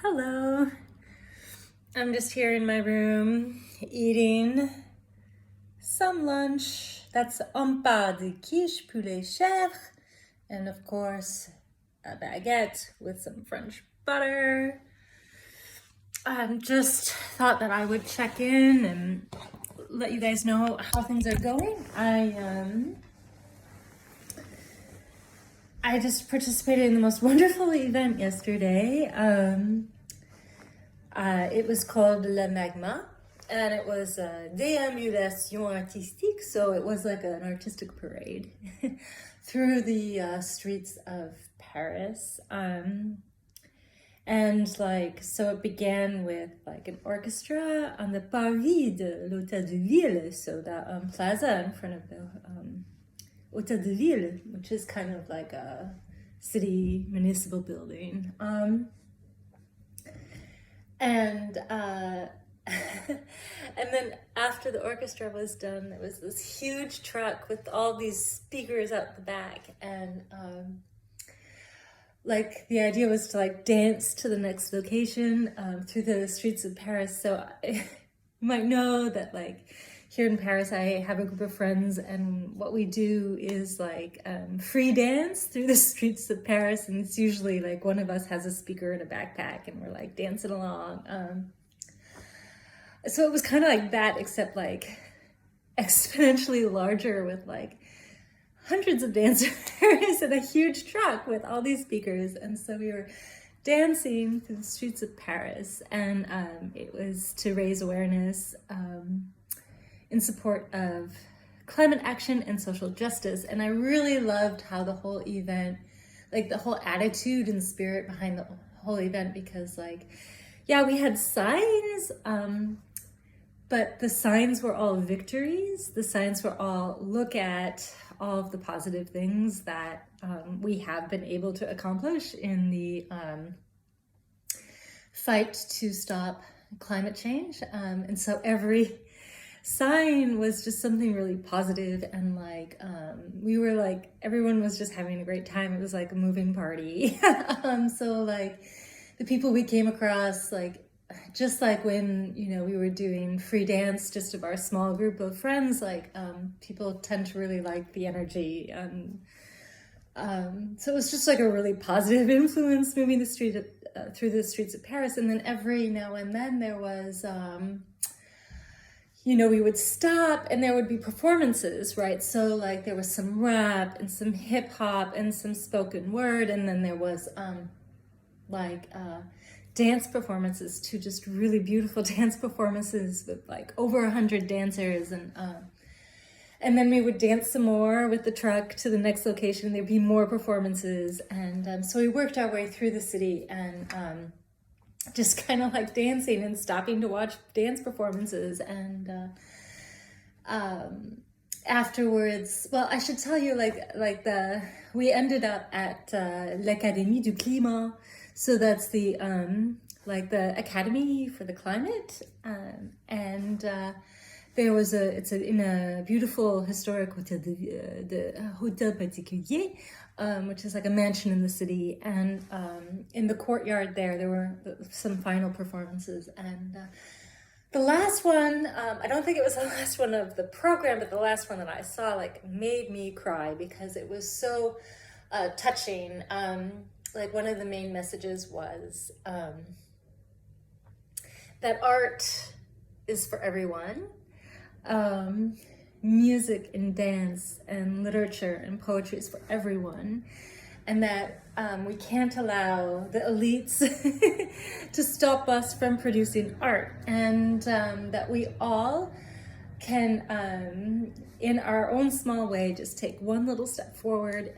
Hello. I'm just here in my room eating some lunch. That's un pas de quiche poulet chèvre, and of course a baguette with some French butter. Just thought that I would check in and let you guys know how things are going. I just participated in the most wonderful event yesterday. It was called Le Magma, and it was a déambulation artistique, so it was like an artistic parade through the streets of Paris. So it began with like an orchestra on the parvis de l'Hôtel de Ville, so that plaza in front of the Hôtel de Ville, which is kind of like a city municipal building. And then after the orchestra was done, there was this huge truck with all these speakers out the back, and like the idea was to like dance to the next location through the streets of Paris. So you might know that like here in Paris, I have a group of friends, and what we do is like free dance through the streets of Paris, and it's usually like one of us has a speaker and a backpack, and we're like dancing along. So it was kind of like that, except like exponentially larger with like hundreds of dancers and a huge truck with all these speakers. And so we were dancing through the streets of Paris, and it was to raise awareness in support of climate action and social justice. And I really loved how the whole event, like the whole attitude and spirit behind the whole event, because like, yeah, we had signs, but the signs were all victories. The signs were all look at all of the positive things that we have been able to accomplish in the fight to stop climate change. And so every sign was just something really positive, and like we were like, everyone was just having a great time. It was like a moving party. So like the people we came across, like just like when we were doing free dance just of our small group of friends, like people tend to really like the energy, and so it was just like a really positive influence moving the street through the streets of Paris. And then every now and then there was we would stop and there would be performances, right? So like there was some rap and some hip hop and some spoken word, and then there was dance performances, to just really beautiful dance performances with like over 100 dancers, and then we would dance some more with the truck to the next location. There'd be more performances, and so we worked our way through the city, and just kind of like dancing and stopping to watch dance performances. And afterwards, well, I should tell you, we ended up at l'Académie du Climat. So that's the the Academy for the Climate, and there was in a beautiful historic Hôtel de Hôtel Particulier, which is like a mansion in the city, and in the courtyard there were some final performances. And the last one, I don't think it was the last one of the program, but the last one that I saw like made me cry, because it was so touching. Like one of the main messages was that art is for everyone. Music and dance and literature and poetry is for everyone, and that we can't allow the elites to stop us from producing art, and that we all can, in our own small way, just take one little step forward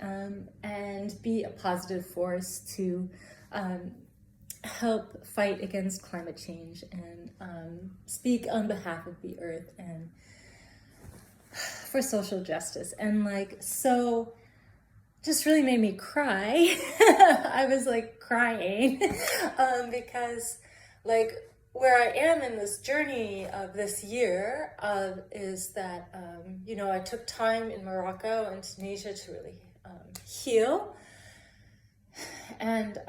and be a positive force to help fight against climate change, and speak on behalf of the earth and for social justice. And so just really made me cry. I was like crying because like where I am in this journey of this year is that, I took time in Morocco and Tunisia to really heal. And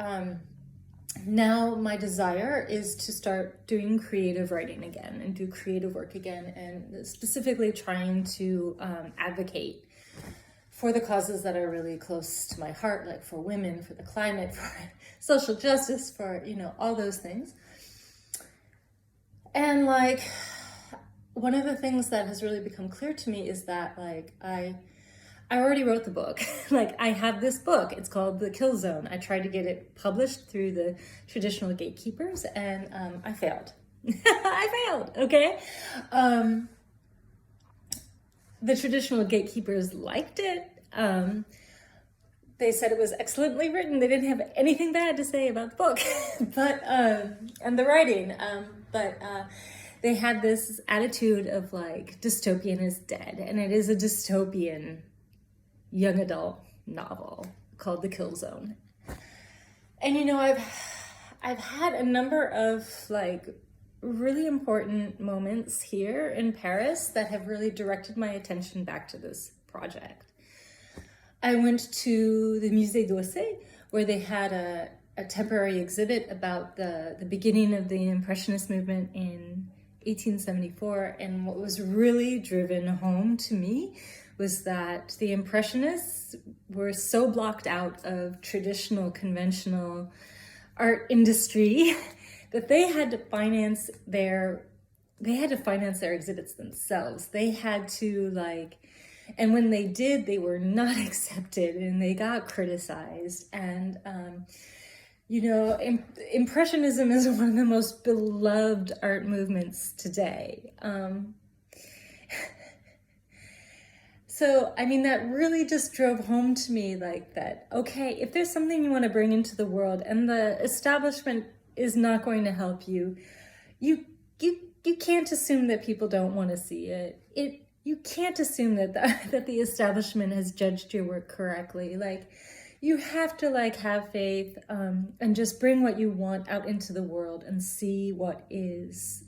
now my desire is to start doing creative writing again and do creative work again, and specifically trying to advocate for the causes that are really close to my heart, like for women, for the climate, for social justice, for, you know, all those things. And like, one of the things that has really become clear to me is that like I already wrote the book. Like, I have this book. It's called The Kill Zone. I tried to get it published through the traditional gatekeepers, and I failed. I failed, okay? The traditional gatekeepers liked it. They said it was excellently written. They didn't have anything bad to say about the book, but and the writing. But they had this attitude of like, dystopian is dead, and it is a dystopian young adult novel called The Kill Zone. And you know, I've had a number of like really important moments here in Paris that have really directed my attention back to this project. I went to the Musée d'Orsay, where they had a temporary exhibit about the beginning of the Impressionist movement in 1874, and what was really driven home to me was that the Impressionists were so blocked out of traditional, conventional art industry that they had to finance their exhibits themselves. They had to like, and when they did, they were not accepted and they got criticized. And you know, Impressionism is one of the most beloved art movements today. So, I mean, that really just drove home to me like that, okay, if there's something you want to bring into the world and the establishment is not going to help you, you can't assume that people don't want to see it. You can't assume that that the establishment has judged your work correctly. Like, you have to like have faith and just bring what you want out into the world and see what is,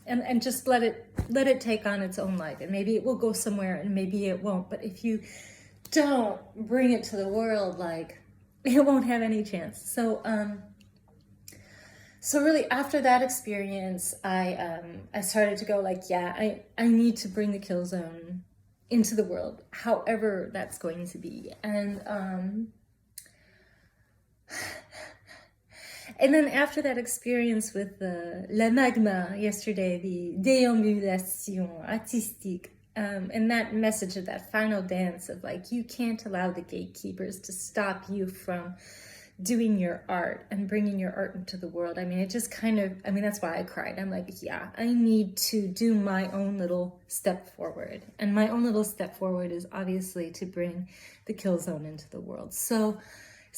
and just let it take on its own life. And maybe it will go somewhere and maybe it won't. But if you don't bring it to the world, like, it won't have any chance. So really after that experience, I started to go like, yeah, I need to bring the Kill Zone into the world, however that's going to be. And then after that experience with the La Magma yesterday, the déambulation artistique, and that message of that final dance of like, you can't allow the gatekeepers to stop you from doing your art and bringing your art into the world. I mean, it just kind of, I mean, that's why I cried. I'm like, yeah, I need to do my own little step forward. And my own little step forward is obviously to bring the Kill Zone into the world. So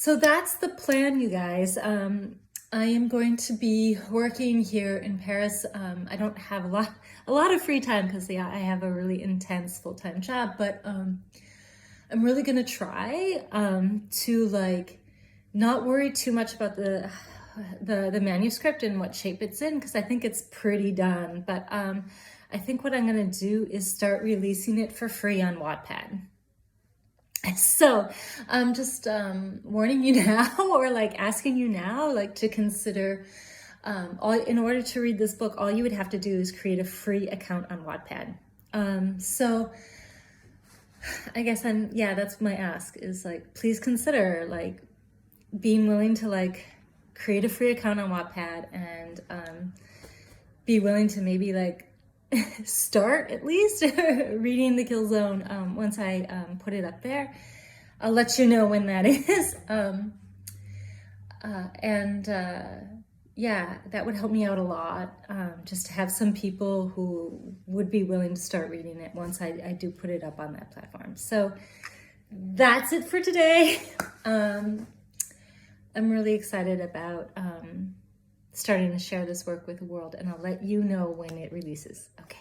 that's the plan, you guys. I am going to be working here in Paris. I don't have a lot of free time because yeah, I have a really intense full-time job, but I'm really gonna try to like not worry too much about the manuscript and what shape it's in, because I think it's pretty done. But I think what I'm gonna do is start releasing it for free on Wattpad. So I'm just warning you now, or like asking you now, like to consider, in order to read this book, all you would have to do is create a free account on Wattpad. So I guess that's my ask, is like, please consider like being willing to like create a free account on Wattpad and be willing to maybe like start at least reading the Kill Zone once I put it up there. I'll let you know when that is. Yeah, that would help me out a lot, just to have some people who would be willing to start reading it once I do put it up on that platform. So that's it for today. I'm really excited about starting to share this work with the world, and I'll let you know when it releases. Okay.